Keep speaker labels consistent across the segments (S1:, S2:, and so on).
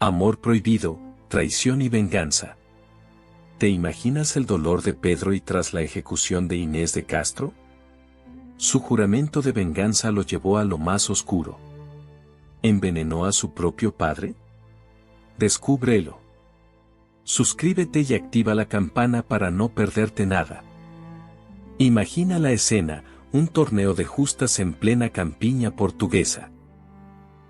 S1: Amor prohibido, traición y venganza. ¿Te imaginas el dolor de Pedro y tras la ejecución de Inés de Castro? Su juramento de venganza lo llevó a lo más oscuro. ¿Envenenó a su propio padre? Descúbrelo. Suscríbete y activa la campana para no perderte nada. Imagina la escena, un torneo de justas en plena campiña portuguesa.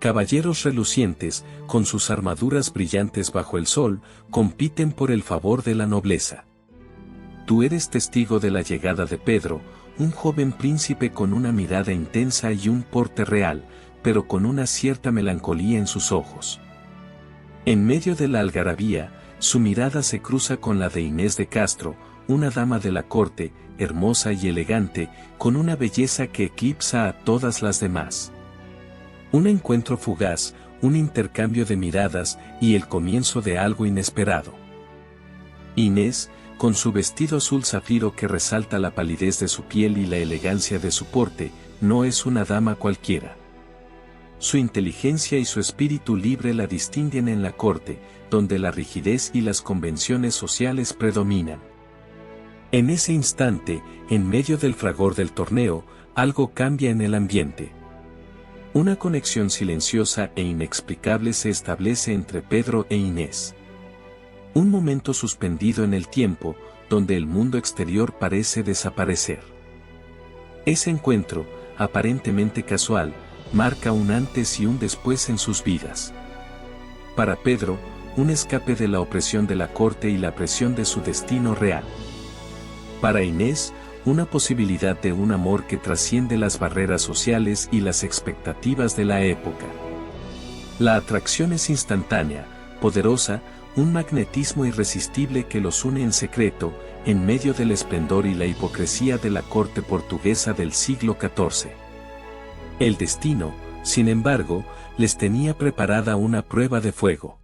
S1: Caballeros relucientes, con sus armaduras brillantes bajo el sol, compiten por el favor de la nobleza. Tú eres testigo de la llegada de Pedro, un joven príncipe con una mirada intensa y un porte real, pero con una cierta melancolía en sus ojos. En medio de la algarabía, su mirada se cruza con la de Inés de Castro, una dama de la corte, hermosa y elegante, con una belleza que eclipsa a todas las demás. Un encuentro fugaz, un intercambio de miradas y el comienzo de algo inesperado. Inés, con su vestido azul zafiro que resalta la palidez de su piel y la elegancia de su porte, no es una dama cualquiera. Su inteligencia y su espíritu libre la distinguen en la corte, donde la rigidez y las convenciones sociales predominan. En ese instante, en medio del fragor del torneo, algo cambia en el ambiente. Una conexión silenciosa e inexplicable se establece entre Pedro e Inés. Un momento suspendido en el tiempo, donde el mundo exterior parece desaparecer. Ese encuentro, aparentemente casual, marca un antes y un después en sus vidas. Para Pedro, un escape de la opresión de la corte y la presión de su destino real. Para Inés, una posibilidad de un amor que trasciende las barreras sociales y las expectativas de la época. La atracción es instantánea, poderosa, un magnetismo irresistible que los une en secreto, en medio del esplendor y la hipocresía de la corte portuguesa del siglo XIV. El destino, sin embargo, les tenía preparada una prueba de fuego.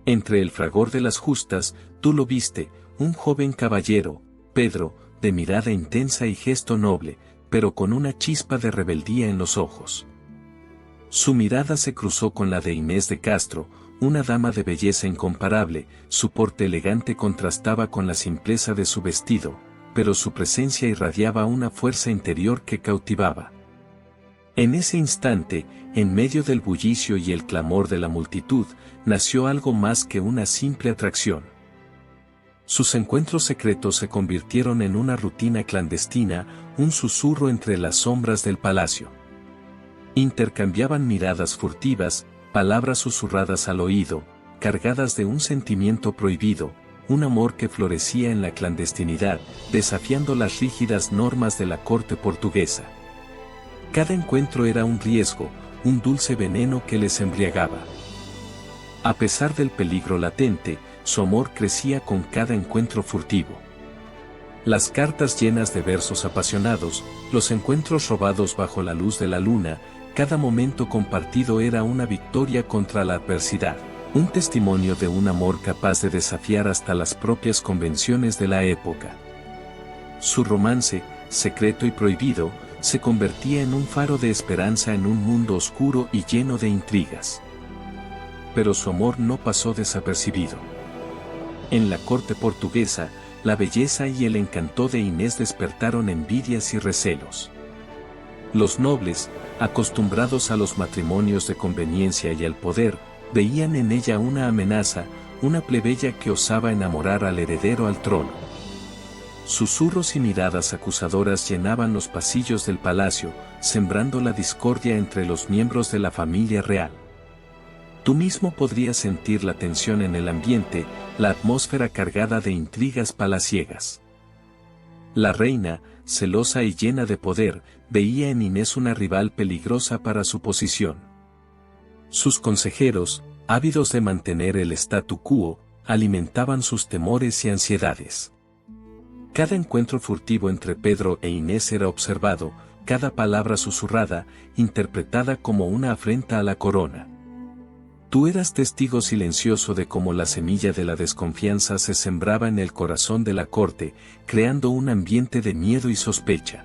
S1: Entre el fragor de las justas, tú lo viste, un joven caballero, Pedro, de mirada intensa y gesto noble, pero con una chispa de rebeldía en los ojos. Su mirada se cruzó con la de Inés de Castro, una dama de belleza incomparable, su porte elegante contrastaba con la simpleza de su vestido, pero su presencia irradiaba una fuerza interior que cautivaba. En ese instante, en medio del bullicio y el clamor de la multitud, nació algo más que una simple atracción. Sus encuentros secretos se convirtieron en una rutina clandestina, un susurro entre las sombras del palacio. Intercambiaban miradas furtivas, palabras susurradas al oído, cargadas de un sentimiento prohibido, un amor que florecía en la clandestinidad, desafiando las rígidas normas de la corte portuguesa. Cada encuentro era un riesgo, un dulce veneno que les embriagaba. A pesar del peligro latente, su amor crecía con cada encuentro furtivo. Las cartas llenas de versos apasionados, los encuentros robados bajo la luz de la luna, cada momento compartido era una victoria contra la adversidad, un testimonio de un amor capaz de desafiar hasta las propias convenciones de la época. Su romance, secreto y prohibido, se convertía en un faro de esperanza en un mundo oscuro y lleno de intrigas. Pero su amor no pasó desapercibido. En la corte portuguesa, la belleza y el encanto de Inés despertaron envidias y recelos. Los nobles, acostumbrados a los matrimonios de conveniencia y al poder, veían en ella una amenaza, una plebeya que osaba enamorar al heredero al trono. Susurros y miradas acusadoras llenaban los pasillos del palacio, sembrando la discordia entre los miembros de la familia real. Tú mismo podrías sentir la tensión en el ambiente, la atmósfera cargada de intrigas palaciegas. La reina, celosa y llena de poder, veía en Inés una rival peligrosa para su posición. Sus consejeros, ávidos de mantener el statu quo, alimentaban sus temores y ansiedades. Cada encuentro furtivo entre Pedro e Inés era observado, cada palabra susurrada, interpretada como una afrenta a la corona. Tú eras testigo silencioso de cómo la semilla de la desconfianza se sembraba en el corazón de la corte, creando un ambiente de miedo y sospecha.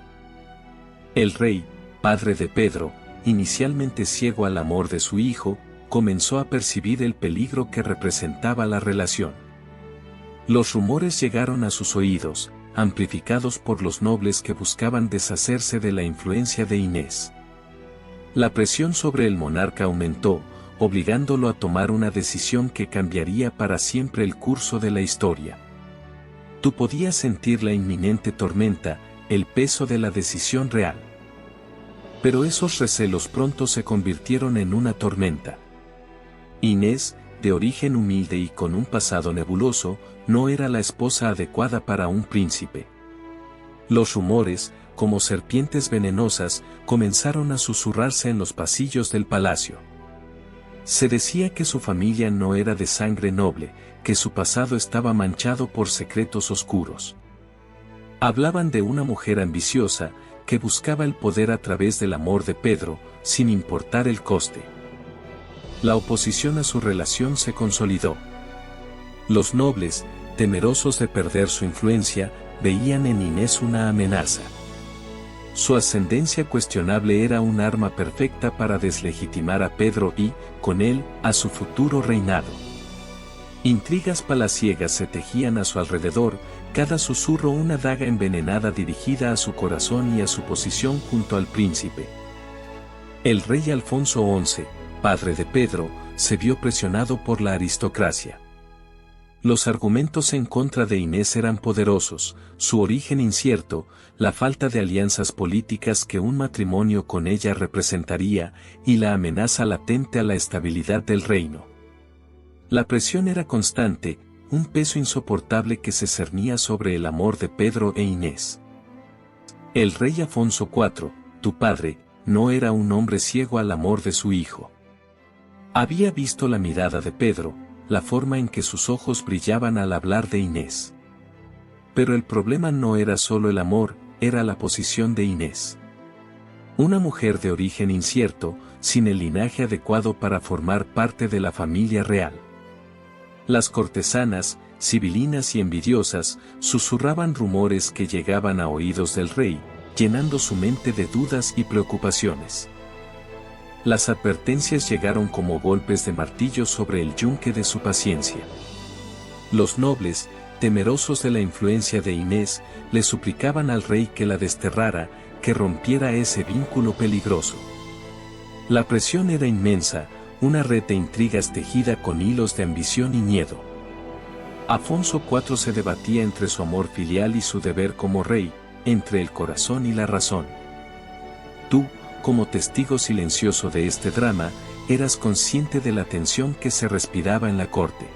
S1: El rey, padre de Pedro, inicialmente ciego al amor de su hijo, comenzó a percibir el peligro que representaba la relación. Los rumores llegaron a sus oídos, amplificados por los nobles que buscaban deshacerse de la influencia de Inés. La presión sobre el monarca aumentó, obligándolo a tomar una decisión que cambiaría para siempre el curso de la historia. Tú podías sentir la inminente tormenta, el peso de la decisión real. Pero esos recelos pronto se convirtieron en una tormenta. Inés, de origen humilde y con un pasado nebuloso, no era la esposa adecuada para un príncipe. Los rumores, como serpientes venenosas, comenzaron a susurrarse en los pasillos del palacio. Se decía que su familia no era de sangre noble, que su pasado estaba manchado por secretos oscuros. Hablaban de una mujer ambiciosa, que buscaba el poder a través del amor de Pedro, sin importar el coste. La oposición a su relación se consolidó. Los nobles, temerosos de perder su influencia, veían en Inés una amenaza. Su ascendencia cuestionable era un arma perfecta para deslegitimar a Pedro y, con él, a su futuro reinado. Intrigas palaciegas se tejían a su alrededor, cada susurro una daga envenenada dirigida a su corazón y a su posición junto al príncipe. El rey Alfonso XI, padre de Pedro, se vio presionado por la aristocracia. Los argumentos en contra de Inés eran poderosos, su origen incierto, la falta de alianzas políticas que un matrimonio con ella representaría, y la amenaza latente a la estabilidad del reino. La presión era constante, un peso insoportable que se cernía sobre el amor de Pedro e Inés. El rey Alfonso IV, tu padre, no era un hombre ciego al amor de su hijo. Había visto la mirada de Pedro, la forma en que sus ojos brillaban al hablar de Inés. Pero el problema no era solo el amor, era la posición de Inés. Una mujer de origen incierto, sin el linaje adecuado para formar parte de la familia real. Las cortesanas, sibilinas y envidiosas, susurraban rumores que llegaban a oídos del rey, llenando su mente de dudas y preocupaciones. Las advertencias llegaron como golpes de martillo sobre el yunque de su paciencia. Los nobles, temerosos de la influencia de Inés, le suplicaban al rey que la desterrara, que rompiera ese vínculo peligroso. La presión era inmensa, una red de intrigas tejida con hilos de ambición y miedo. Alfonso IV se debatía entre su amor filial y su deber como rey, entre el corazón y la razón. Tú, como testigo silencioso de este drama, eras consciente de la tensión que se respiraba en la corte.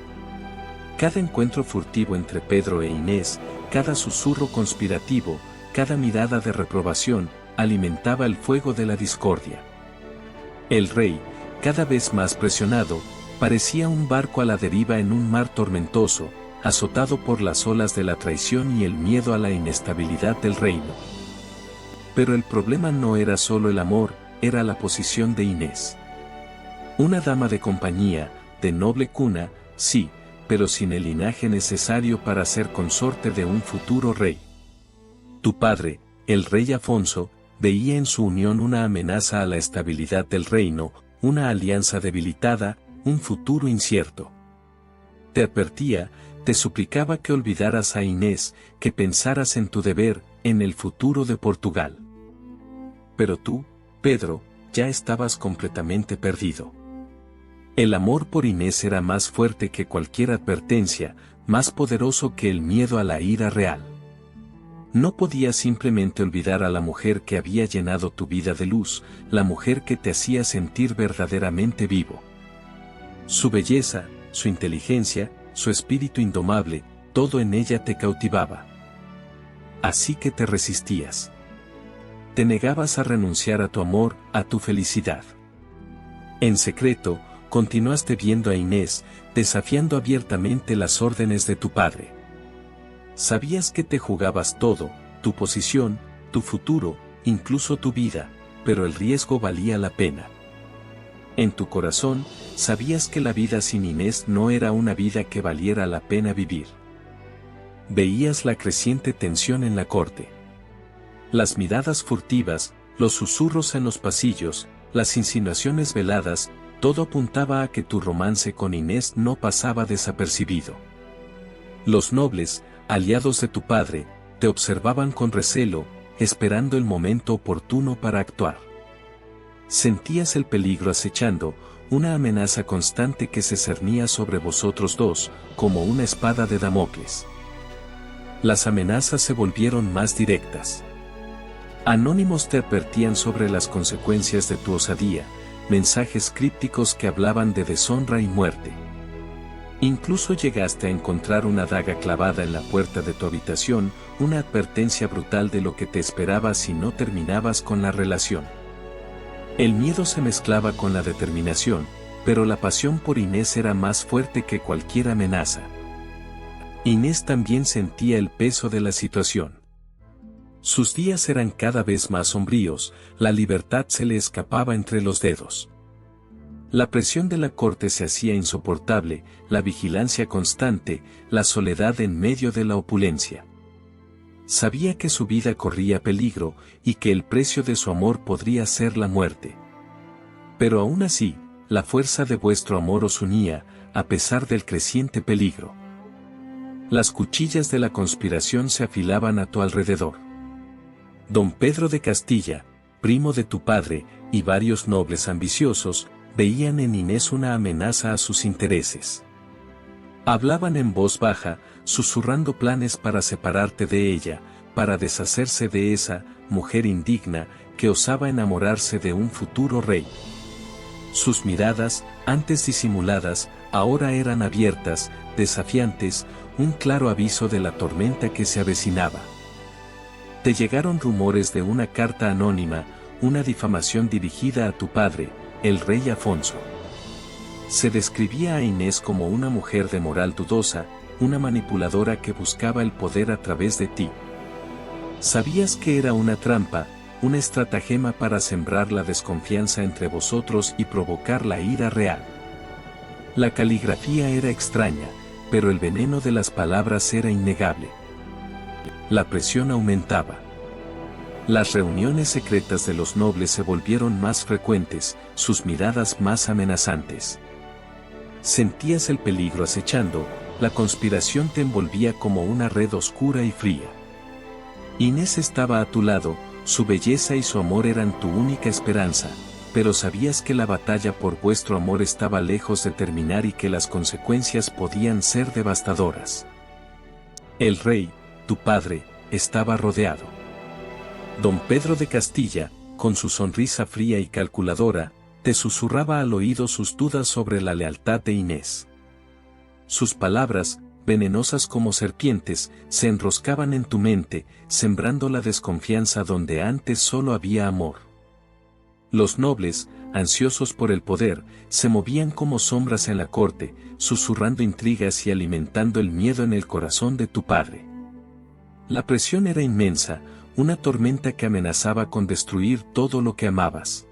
S1: Cada encuentro furtivo entre Pedro e Inés, cada susurro conspirativo, cada mirada de reprobación, alimentaba el fuego de la discordia. El rey, cada vez más presionado, parecía un barco a la deriva en un mar tormentoso, azotado por las olas de la traición y el miedo a la inestabilidad del reino. Pero el problema no era solo el amor, era la posición de Inés. Una dama de compañía, de noble cuna, sí, pero sin el linaje necesario para ser consorte de un futuro rey. Tu padre, el rey Alfonso, veía en su unión una amenaza a la estabilidad del reino, una alianza debilitada, un futuro incierto. Te advertía, te suplicaba que olvidaras a Inés, que pensaras en tu deber, en el futuro de Portugal. Pero tú, Pedro, ya estabas completamente perdido. El amor por Inés era más fuerte que cualquier advertencia, más poderoso que el miedo a la ira real. No podías simplemente olvidar a la mujer que había llenado tu vida de luz, la mujer que te hacía sentir verdaderamente vivo. Su belleza, su inteligencia, su espíritu indomable, todo en ella te cautivaba. Así que te resistías. Te negabas a renunciar a tu amor, a tu felicidad. En secreto, continuaste viendo a Inés, desafiando abiertamente las órdenes de tu padre. Sabías que te jugabas todo, tu posición, tu futuro, incluso tu vida, pero el riesgo valía la pena. En tu corazón, sabías que la vida sin Inés no era una vida que valiera la pena vivir. Veías la creciente tensión en la corte. Las miradas furtivas, los susurros en los pasillos, las insinuaciones veladas, Todo apuntaba a que tu romance con Inés no pasaba desapercibido. Los nobles, aliados de tu padre, te observaban con recelo, esperando el momento oportuno para actuar. Sentías el peligro acechando, una amenaza constante que se cernía sobre vosotros dos, como una espada de Damocles. Las amenazas se volvieron más directas. Anónimos te advertían sobre las consecuencias de tu osadía, mensajes crípticos que hablaban de deshonra y muerte. Incluso llegaste a encontrar una daga clavada en la puerta de tu habitación, una advertencia brutal de lo que te esperaba si no terminabas con la relación. El miedo se mezclaba con la determinación, pero la pasión por Inés era más fuerte que cualquier amenaza. Inés también sentía el peso de la situación. Sus días eran cada vez más sombríos, la libertad se le escapaba entre los dedos. La presión de la corte se hacía insoportable, la vigilancia constante, la soledad en medio de la opulencia. Sabía que su vida corría peligro y que el precio de su amor podría ser la muerte. Pero aún así, la fuerza de vuestro amor os unía, a pesar del creciente peligro. Las cuchillas de la conspiración se afilaban a tu alrededor. Don Pedro de Castilla, primo de tu padre, y varios nobles ambiciosos, veían en Inés una amenaza a sus intereses. Hablaban en voz baja, susurrando planes para separarte de ella, para deshacerse de esa mujer indigna que osaba enamorarse de un futuro rey. Sus miradas, antes disimuladas, ahora eran abiertas, desafiantes, un claro aviso de la tormenta que se avecinaba. Te llegaron rumores de una carta anónima, una difamación dirigida a tu padre, el rey Afonso. Se describía a Inés como una mujer de moral dudosa, una manipuladora que buscaba el poder a través de ti. Sabías que era una trampa, una estratagema para sembrar la desconfianza entre vosotros y provocar la ira real. La caligrafía era extraña, pero el veneno de las palabras era innegable. La presión aumentaba. Las reuniones secretas de los nobles se volvieron más frecuentes, sus miradas más amenazantes. Sentías el peligro acechando, la conspiración te envolvía como una red oscura y fría. Inés estaba a tu lado, su belleza y su amor eran tu única esperanza, pero sabías que la batalla por vuestro amor estaba lejos de terminar y que las consecuencias podían ser devastadoras. El rey, tu padre, estaba rodeado. Don Pedro de Castilla, con su sonrisa fría y calculadora, te susurraba al oído sus dudas sobre la lealtad de Inés. Sus palabras, venenosas como serpientes, se enroscaban en tu mente, sembrando la desconfianza donde antes solo había amor. Los nobles, ansiosos por el poder, se movían como sombras en la corte, susurrando intrigas y alimentando el miedo en el corazón de tu padre. La presión era inmensa, una tormenta que amenazaba con destruir todo lo que amabas.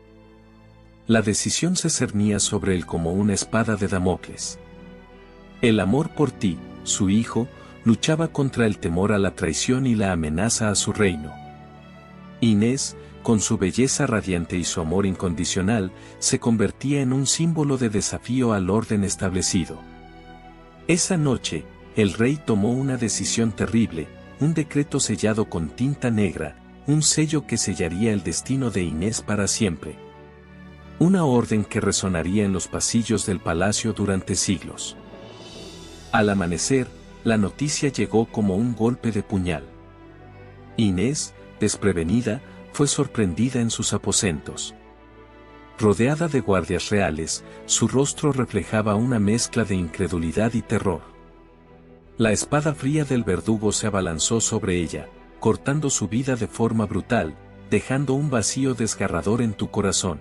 S1: La decisión se cernía sobre él como una espada de Damocles. El amor por ti, su hijo, luchaba contra el temor a la traición y la amenaza a su reino. Inés, con su belleza radiante y su amor incondicional, se convertía en un símbolo de desafío al orden establecido. Esa noche, el rey tomó una decisión terrible, un decreto sellado con tinta negra, un sello que sellaría el destino de Inés para siempre. Una orden que resonaría en los pasillos del palacio durante siglos. Al amanecer, la noticia llegó como un golpe de puñal. Inés, desprevenida, fue sorprendida en sus aposentos. Rodeada de guardias reales, su rostro reflejaba una mezcla de incredulidad y terror. La espada fría del verdugo se abalanzó sobre ella, cortando su vida de forma brutal, dejando un vacío desgarrador en tu corazón.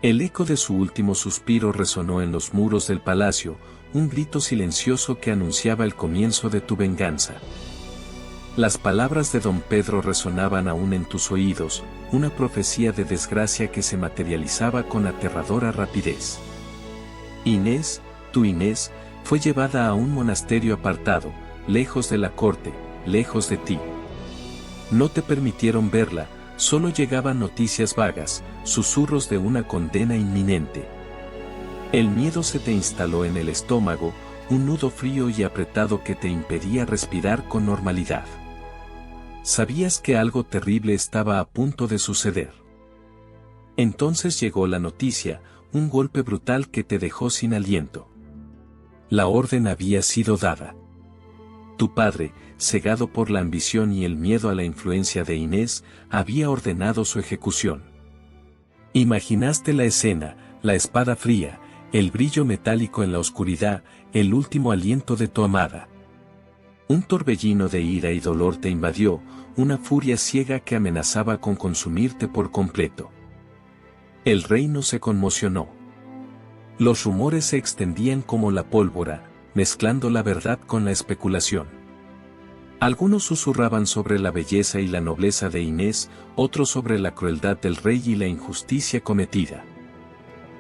S1: El eco de su último suspiro resonó en los muros del palacio, un grito silencioso que anunciaba el comienzo de tu venganza. Las palabras de don Pedro resonaban aún en tus oídos, una profecía de desgracia que se materializaba con aterradora rapidez. Inés, tu Inés, fue llevada a un monasterio apartado, lejos de la corte, lejos de ti. No te permitieron verla, solo llegaban noticias vagas, susurros de una condena inminente. El miedo se te instaló en el estómago, un nudo frío y apretado que te impedía respirar con normalidad. Sabías que algo terrible estaba a punto de suceder. Entonces llegó la noticia, un golpe brutal que te dejó sin aliento. La orden había sido dada. Tu padre, cegado por la ambición y el miedo a la influencia de Inés, había ordenado su ejecución. Imaginaste la escena, la espada fría, el brillo metálico en la oscuridad, el último aliento de tu amada. Un torbellino de ira y dolor te invadió, una furia ciega que amenazaba con consumirte por completo. El reino se conmocionó. Los rumores se extendían como la pólvora, mezclando la verdad con la especulación. Algunos susurraban sobre la belleza y la nobleza de Inés, otros sobre la crueldad del rey y la injusticia cometida.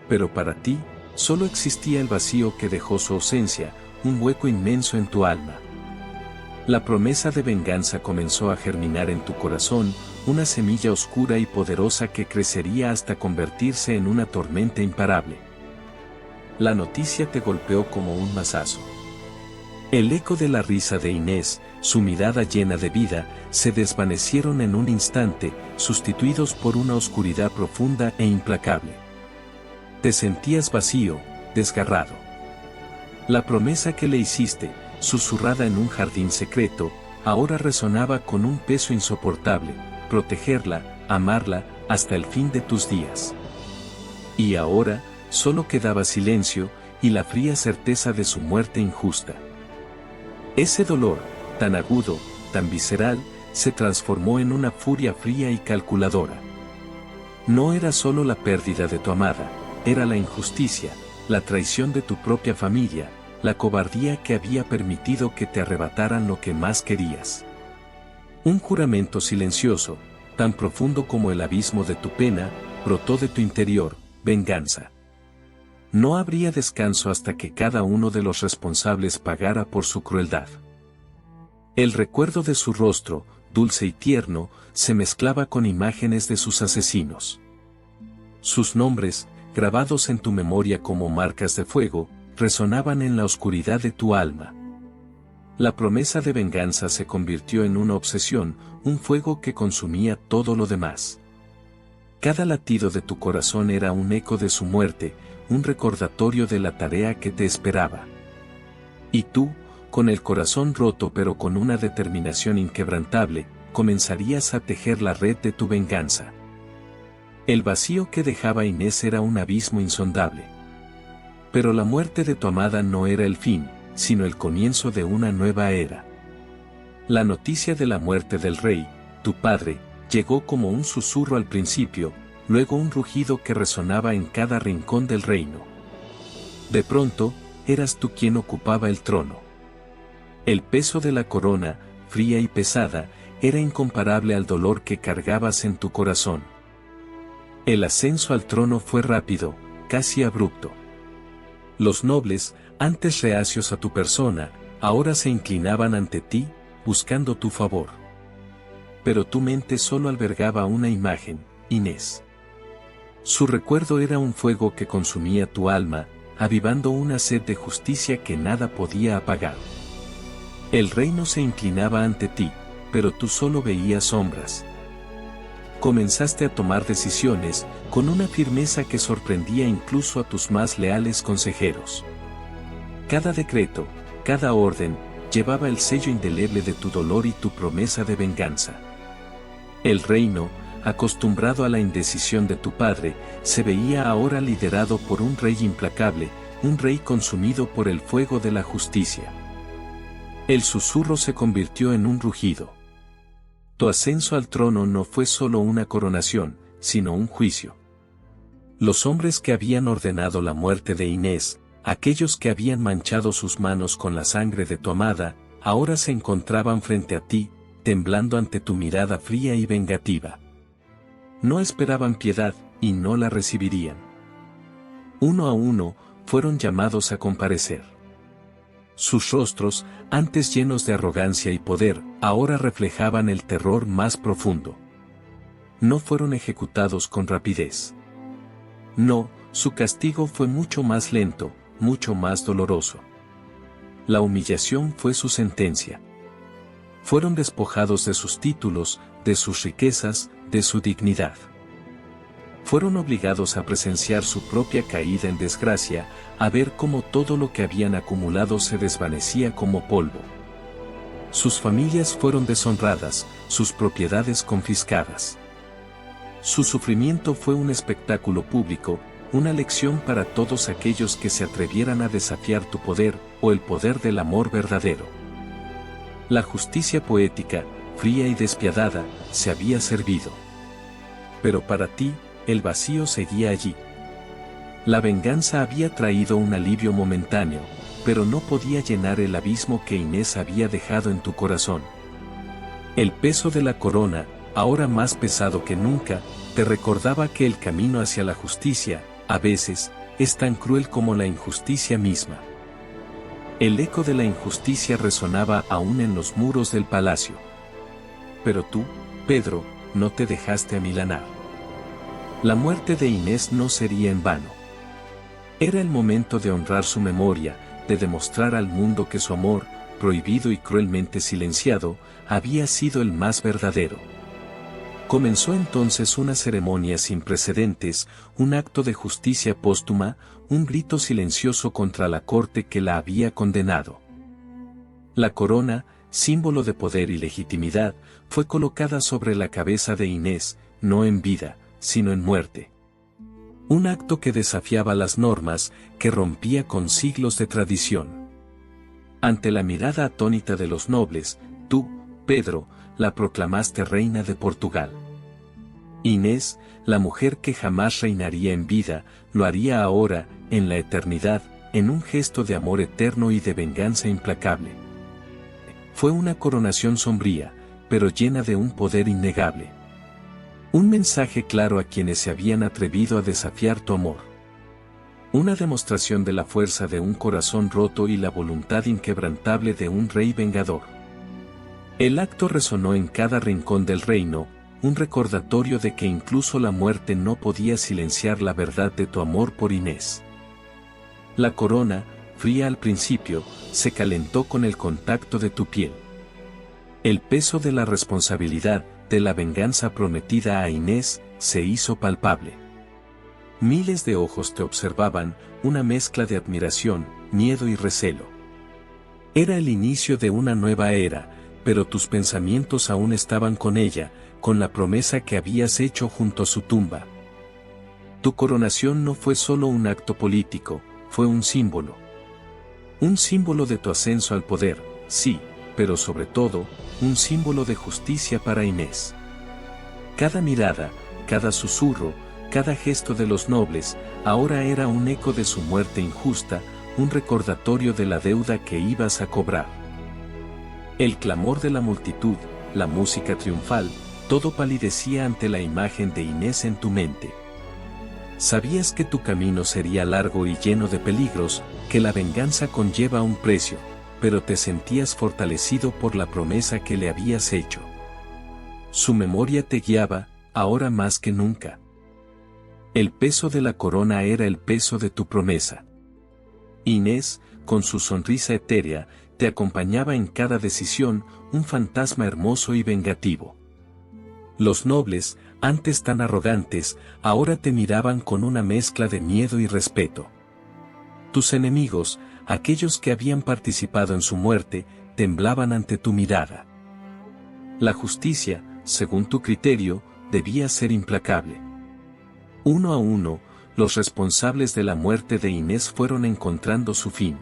S1: Pero para ti, solo existía el vacío que dejó su ausencia, un hueco inmenso en tu alma. La promesa de venganza comenzó a germinar en tu corazón, una semilla oscura y poderosa que crecería hasta convertirse en una tormenta imparable. La noticia te golpeó como un mazazo. El eco de la risa de Inés, su mirada llena de vida, se desvanecieron en un instante, sustituidos por una oscuridad profunda e implacable. Te sentías vacío, desgarrado. La promesa que le hiciste, susurrada en un jardín secreto, ahora resonaba con un peso insoportable: protegerla, amarla, hasta el fin de tus días. Y ahora, solo quedaba silencio, y la fría certeza de su muerte injusta. Ese dolor, tan agudo, tan visceral, se transformó en una furia fría y calculadora. No era solo la pérdida de tu amada, era la injusticia, la traición de tu propia familia, la cobardía que había permitido que te arrebataran lo que más querías. Un juramento silencioso, tan profundo como el abismo de tu pena, brotó de tu interior: venganza. No habría descanso hasta que cada uno de los responsables pagara por su crueldad. El recuerdo de su rostro, dulce y tierno, se mezclaba con imágenes de sus asesinos. Sus nombres, grabados en tu memoria como marcas de fuego, resonaban en la oscuridad de tu alma. La promesa de venganza se convirtió en una obsesión, un fuego que consumía todo lo demás. Cada latido de tu corazón era un eco de su muerte, un recordatorio de la tarea que te esperaba. Y tú, con el corazón roto pero con una determinación inquebrantable, comenzarías a tejer la red de tu venganza. El vacío que dejaba Inés era un abismo insondable. Pero la muerte de tu amada no era el fin, sino el comienzo de una nueva era. La noticia de la muerte del rey, tu padre, llegó como un susurro al principio, luego un rugido que resonaba en cada rincón del reino. De pronto, eras tú quien ocupaba el trono. El peso de la corona, fría y pesada, era incomparable al dolor que cargabas en tu corazón. El ascenso al trono fue rápido, casi abrupto. Los nobles, antes reacios a tu persona, ahora se inclinaban ante ti, buscando tu favor. Pero tu mente solo albergaba una imagen: Inés. Su recuerdo era un fuego que consumía tu alma, avivando una sed de justicia que nada podía apagar. El reino se inclinaba ante ti, pero tú solo veías sombras. Comenzaste a tomar decisiones, con una firmeza que sorprendía incluso a tus más leales consejeros. Cada decreto, cada orden, llevaba el sello indeleble de tu dolor y tu promesa de venganza. El reino, acostumbrado a la indecisión de tu padre, se veía ahora liderado por un rey implacable, un rey consumido por el fuego de la justicia. El susurro se convirtió en un rugido. Tu ascenso al trono no fue solo una coronación, sino un juicio. Los hombres que habían ordenado la muerte de Inés, aquellos que habían manchado sus manos con la sangre de tu amada, ahora se encontraban frente a ti, temblando ante tu mirada fría y vengativa. No esperaban piedad, y no la recibirían. Uno a uno, fueron llamados a comparecer. Sus rostros, antes llenos de arrogancia y poder, ahora reflejaban el terror más profundo. No fueron ejecutados con rapidez. No, Su castigo fue mucho más lento, mucho más doloroso. La humillación fue su sentencia. Fueron despojados de sus títulos, de sus riquezas, de su dignidad. Fueron obligados a presenciar su propia caída en desgracia, a ver cómo todo lo que habían acumulado se desvanecía como polvo. Sus familias fueron deshonradas, sus propiedades confiscadas. Su sufrimiento fue un espectáculo público, una lección para todos aquellos que se atrevieran a desafiar tu poder, o el poder del amor verdadero. La justicia poética, fría y despiadada, se había servido. Pero para ti, el vacío seguía allí. La venganza había traído un alivio momentáneo, pero no podía llenar el abismo que Inés había dejado en tu corazón. El peso de la corona, ahora más pesado que nunca, te recordaba que el camino hacia la justicia, a veces, es tan cruel como la injusticia misma. El eco de la injusticia resonaba aún en los muros del palacio. Pero tú, Pedro, no te dejaste amilanar. La muerte de Inés no sería en vano. Era el momento de honrar su memoria, de demostrar al mundo que su amor, prohibido y cruelmente silenciado, había sido el más verdadero. Comenzó entonces una ceremonia sin precedentes, un acto de justicia póstuma, un grito silencioso contra la corte que la había condenado. La corona, símbolo de poder y legitimidad, fue colocada sobre la cabeza de Inés, no en vida, sino en muerte. Un acto que desafiaba las normas, que rompía con siglos de tradición. Ante la mirada atónita de los nobles, tú, Pedro, la proclamaste reina de Portugal. Inés, la mujer que jamás reinaría en vida, lo haría ahora, en la eternidad, en un gesto de amor eterno y de venganza implacable. Fue una coronación sombría, pero llena de un poder innegable. Un mensaje claro a quienes se habían atrevido a desafiar tu amor. Una demostración de la fuerza de un corazón roto y la voluntad inquebrantable de un rey vengador. El acto resonó en cada rincón del reino, un recordatorio de que incluso la muerte no podía silenciar la verdad de tu amor por Inés. La corona, fría al principio, se calentó con el contacto de tu piel. El peso de la responsabilidad, de la venganza prometida a Inés, se hizo palpable. Miles de ojos te observaban, una mezcla de admiración, miedo y recelo. Era el inicio de una nueva era, pero tus pensamientos aún estaban con ella, con la promesa que habías hecho junto a su tumba. Tu coronación no fue solo un acto político, fue un símbolo. Un símbolo de tu ascenso al poder, sí, pero sobre todo, un símbolo de justicia para Inés. Cada mirada, cada susurro, cada gesto de los nobles, ahora era un eco de su muerte injusta, un recordatorio de la deuda que ibas a cobrar. El clamor de la multitud, la música triunfal, todo palidecía ante la imagen de Inés en tu mente. Sabías que tu camino sería largo y lleno de peligros, que la venganza conlleva un precio, pero te sentías fortalecido por la promesa que le habías hecho. Su memoria te guiaba, ahora más que nunca. El peso de la corona era el peso de tu promesa. Inés, con su sonrisa etérea, te acompañaba en cada decisión, un fantasma hermoso y vengativo. Los nobles, antes tan arrogantes, ahora te miraban con una mezcla de miedo y respeto. Tus enemigos, aquellos que habían participado en su muerte, temblaban ante tu mirada. La justicia, según tu criterio, debía ser implacable. Uno a uno, los responsables de la muerte de Inés fueron encontrando su fin.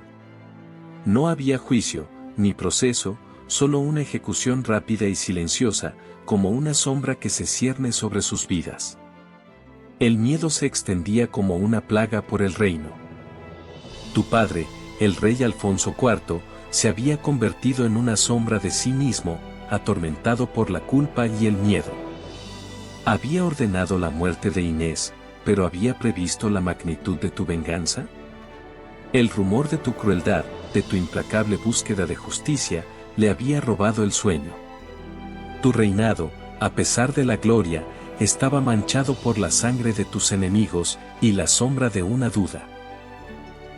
S1: No había juicio, ni proceso, solo una ejecución rápida y silenciosa, como una sombra que se cierne sobre sus vidas. El miedo se extendía como una plaga por el reino. Tu padre, el rey Alfonso IV, se había convertido en una sombra de sí mismo, atormentado por la culpa y el miedo. ¿Había ordenado la muerte de Inés, pero había previsto la magnitud de tu venganza? El rumor de tu crueldad, de tu implacable búsqueda de justicia, le había robado el sueño. Tu reinado, a pesar de la gloria, estaba manchado por la sangre de tus enemigos, y la sombra de una duda.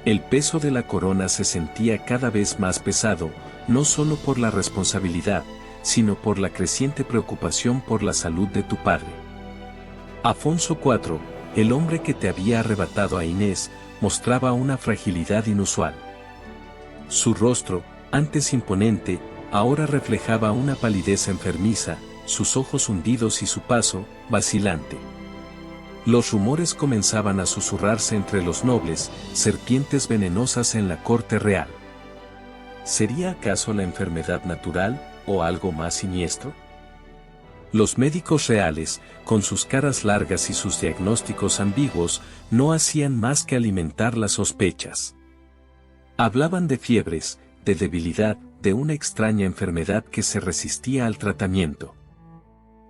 S1: El peso de la corona se sentía cada vez más pesado, no solo por la responsabilidad, sino por la creciente preocupación por la salud de tu padre. Afonso IV, el hombre que te había arrebatado a Inés, mostraba una fragilidad inusual. Su rostro, antes imponente, ahora reflejaba una palidez enfermiza, sus ojos hundidos y su paso, vacilante. Los rumores comenzaban a susurrarse entre los nobles, serpientes venenosas en la corte real. ¿Sería acaso la enfermedad natural, o algo más siniestro? Los médicos reales, con sus caras largas y sus diagnósticos ambiguos, no hacían más que alimentar las sospechas. Hablaban de fiebres, de debilidad, de una extraña enfermedad que se resistía al tratamiento.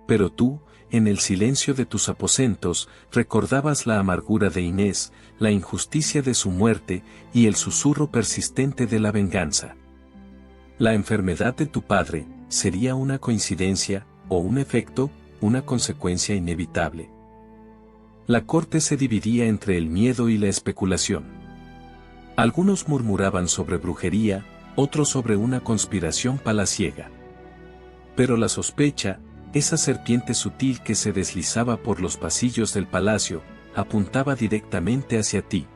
S1: Pero tú, en el silencio de tus aposentos, recordabas la amargura de Inés, la injusticia de su muerte y el susurro persistente de la venganza. La enfermedad de tu padre, ¿sería una coincidencia, o un efecto, una consecuencia inevitable? La corte se dividía entre el miedo y la especulación. Algunos murmuraban sobre brujería, otros sobre una conspiración palaciega. Pero la sospecha, esa serpiente sutil que se deslizaba por los pasillos del palacio, apuntaba directamente hacia ti.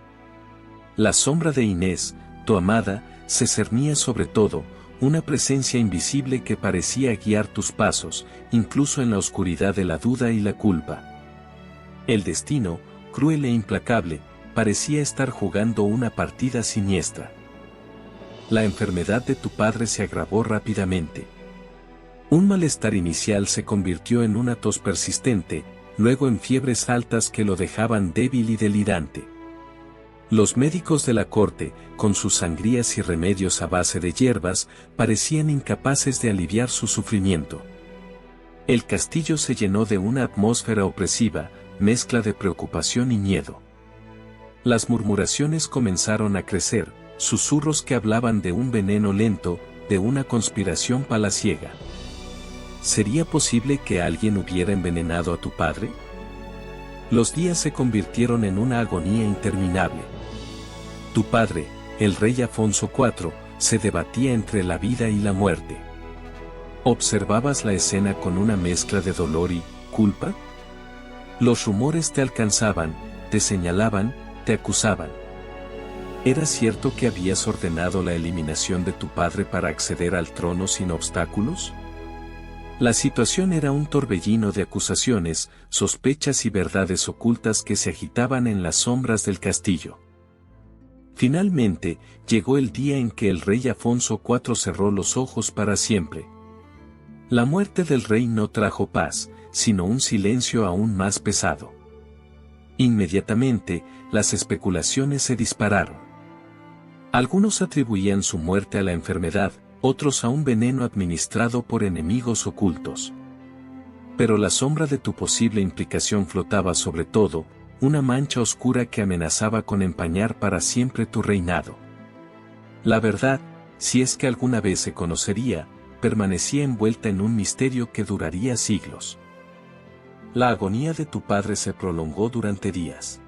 S1: La sombra de Inés, tu amada, se cernía sobre todo, una presencia invisible que parecía guiar tus pasos, incluso en la oscuridad de la duda y la culpa. El destino, cruel e implacable, parecía estar jugando una partida siniestra. La enfermedad de tu padre se agravó rápidamente. Un malestar inicial se convirtió en una tos persistente, luego en fiebres altas que lo dejaban débil y delirante. Los médicos de la corte, con sus sangrías y remedios a base de hierbas, parecían incapaces de aliviar su sufrimiento. El castillo se llenó de una atmósfera opresiva, mezcla de preocupación y miedo. Las murmuraciones comenzaron a crecer, susurros que hablaban de un veneno lento, de una conspiración palaciega. ¿Sería posible que alguien hubiera envenenado a tu padre? Los días se convirtieron en una agonía interminable. Tu padre, el rey Afonso IV, se debatía entre la vida y la muerte. ¿Observabas la escena con una mezcla de dolor y culpa? Los rumores te alcanzaban, te señalaban, te acusaban. ¿Era cierto que habías ordenado la eliminación de tu padre para acceder al trono sin obstáculos? La situación era un torbellino de acusaciones, sospechas y verdades ocultas que se agitaban en las sombras del castillo. Finalmente, llegó el día en que el rey Afonso IV cerró los ojos para siempre. La muerte del rey no trajo paz, sino un silencio aún más pesado. Inmediatamente, las especulaciones se dispararon. Algunos atribuían su muerte a la enfermedad, otros a un veneno administrado por enemigos ocultos. Pero la sombra de tu posible implicación flotaba sobre todo, una mancha oscura que amenazaba con empañar para siempre tu reinado. La verdad, si es que alguna vez se conocería, permanecía envuelta en un misterio que duraría siglos. La agonía de tu padre se prolongó durante días.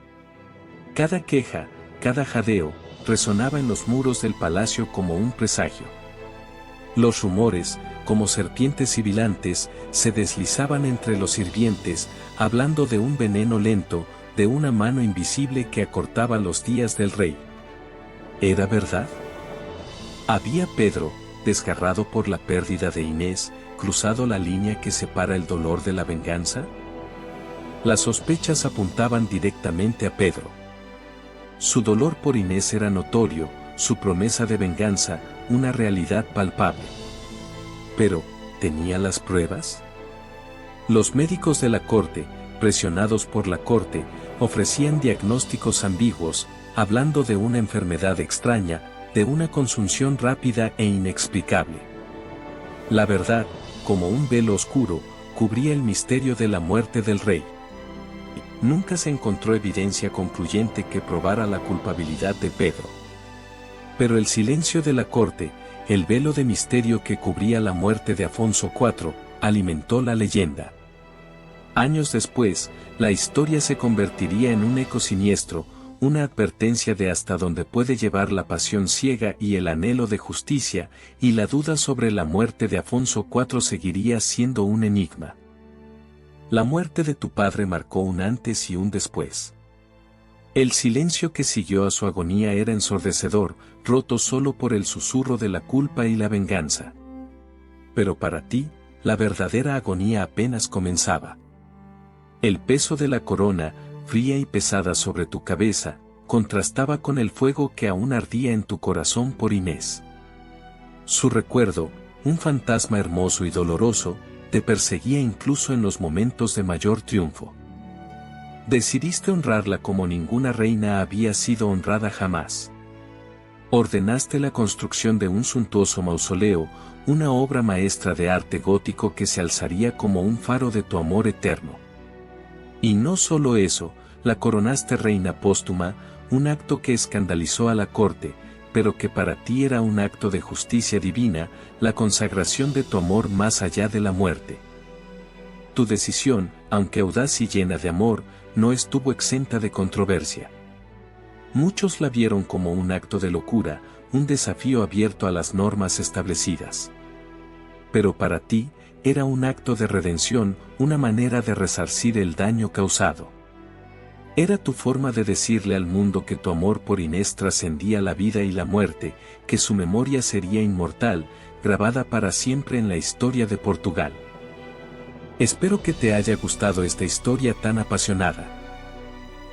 S1: Cada queja, cada jadeo, resonaba en los muros del palacio como un presagio. Los rumores, como serpientes sibilantes, se deslizaban entre los sirvientes, hablando de un veneno lento, de una mano invisible que acortaba los días del rey. ¿Era verdad? ¿Había Pedro, desgarrado por la pérdida de Inés, cruzado la línea que separa el dolor de la venganza? Las sospechas apuntaban directamente a Pedro. Su dolor por Inés era notorio, su promesa de venganza, una realidad palpable. Pero, ¿tenía las pruebas? Los médicos de la corte, presionados por la corte, ofrecían diagnósticos ambiguos, hablando de una enfermedad extraña, de una consunción rápida e inexplicable. La verdad, como un velo oscuro, cubría el misterio de la muerte del rey. Nunca se encontró evidencia concluyente que probara la culpabilidad de Pedro. Pero el silencio de la corte, el velo de misterio que cubría la muerte de Afonso IV, alimentó la leyenda. Años después, la historia se convertiría en un eco siniestro, una advertencia de hasta dónde puede llevar la pasión ciega y el anhelo de justicia, y la duda sobre la muerte de Afonso IV seguiría siendo un enigma. La muerte de tu padre marcó un antes y un después. El silencio que siguió a su agonía era ensordecedor, roto solo por el susurro de la culpa y la venganza. Pero para ti, la verdadera agonía apenas comenzaba. El peso de la corona, fría y pesada sobre tu cabeza, contrastaba con el fuego que aún ardía en tu corazón por Inés. Su recuerdo, un fantasma hermoso y doloroso, te perseguía incluso en los momentos de mayor triunfo. Decidiste honrarla como ninguna reina había sido honrada jamás. Ordenaste la construcción de un suntuoso mausoleo, una obra maestra de arte gótico que se alzaría como un faro de tu amor eterno. Y no solo eso, la coronaste reina póstuma, un acto que escandalizó a la corte, pero que para ti era un acto de justicia divina, la consagración de tu amor más allá de la muerte. Tu decisión, aunque audaz y llena de amor, no estuvo exenta de controversia. Muchos la vieron como un acto de locura, un desafío abierto a las normas establecidas. Pero para ti, era un acto de redención, una manera de resarcir el daño causado. Era tu forma de decirle al mundo que tu amor por Inés trascendía la vida y la muerte, que su memoria sería inmortal, grabada para siempre en la historia de Portugal. Espero que te haya gustado esta historia tan apasionada.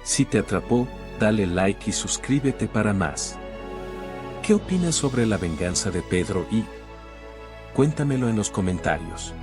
S1: Si te atrapó, dale like y suscríbete para más. ¿Qué opinas sobre la venganza de Pedro y? Cuéntamelo en los comentarios.